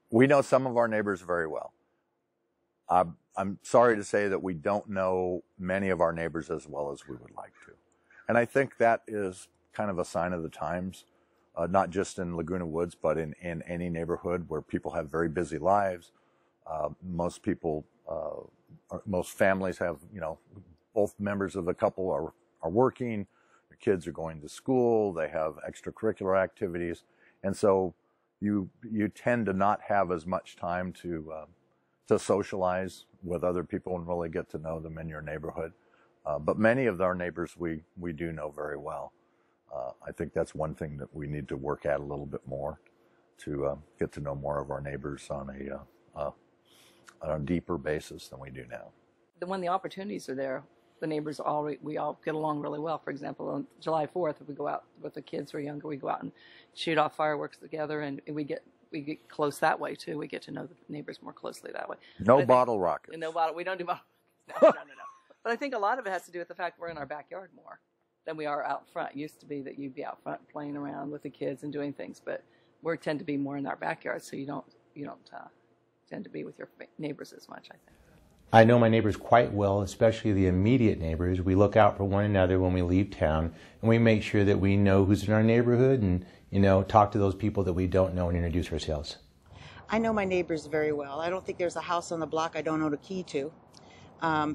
We know some of our neighbors very well. I'm sorry to say that we don't know many of our neighbors as well as we would like to. And I think that is kind of a sign of the times, not just in Laguna Woods, but in any neighborhood where people have very busy lives. Most people, most families have, you know, both members of the couple are working, the kids are going to school, they have extracurricular activities, and so you tend to not have as much time to socialize with other people and really get to know them in your neighborhood. But many of our neighbors we do know very well. I think that's one thing that we need to work at a little bit more, to get to know more of our neighbors on a deeper basis than we do now. When the opportunities are there, the neighbors we all get along really well. For example, on July 4th, if we go out with the kids who are younger, we go out and shoot off fireworks together, and we get close that way too. We get to know the neighbors more closely that way. No bottle rockets. No bottle. We don't do bottle. No. But I think a lot of it has to do with the fact we're in our backyard more than we are out front. It used to be that you'd be out front playing around with the kids and doing things, but we tend to be more in our backyard, so you don't tend to be with your neighbors as much, I think. I know my neighbors quite well, especially the immediate neighbors. We look out for one another when we leave town, and we make sure that we know who's in our neighborhood and, you know, talk to those people that we don't know and introduce ourselves. I know my neighbors very well. I don't think there's a house on the block I don't own a key to.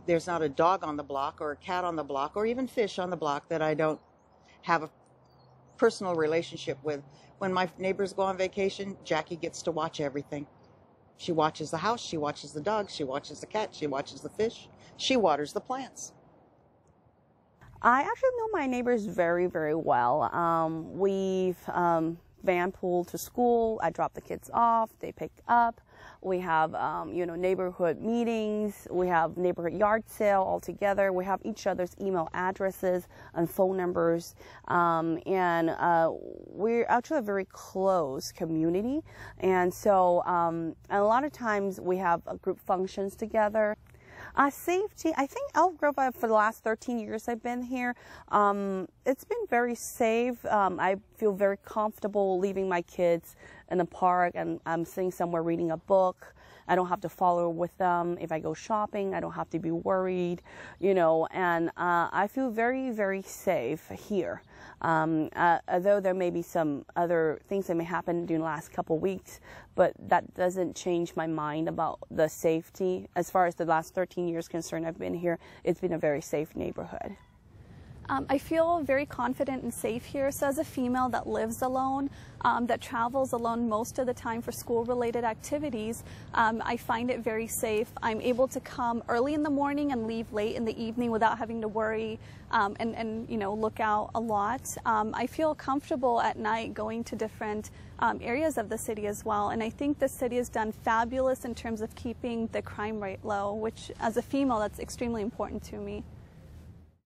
There's not a dog on the block or a cat on the block or even fish on the block that I don't have a personal relationship with. When my neighbors go on vacation, Jackie gets to watch everything. She watches the house, she watches the dogs, she watches the cat, she watches the fish, she waters the plants. I actually know my neighbors very, very well. We've van pool to school. I drop the kids off, they pick up. We have, neighborhood meetings. We have neighborhood yard sale all together. We have each other's email addresses and phone numbers. And we're actually a very close community. And so a lot of times we have group functions together. Safety, I think Elk Grove, for the last 13 years I've been here, it's been very safe. I feel very comfortable leaving my kids in the park and I'm sitting somewhere reading a book. I don't have to follow with them. If I go shopping, I don't have to be worried, and I feel very, very safe here. Although there may be some other things that may happen during the last couple of weeks, but that doesn't change my mind about the safety. As far as the last 13 years concerned, I've been here, it's been a very safe neighborhood. I feel very confident and safe here. So as a female that lives alone, that travels alone most of the time for school-related activities, I find it very safe. I'm able to come early in the morning and leave late in the evening without having to worry and look out a lot. I feel comfortable at night going to different areas of the city as well. And I think the city has done fabulous in terms of keeping the crime rate low, which as a female, that's extremely important to me.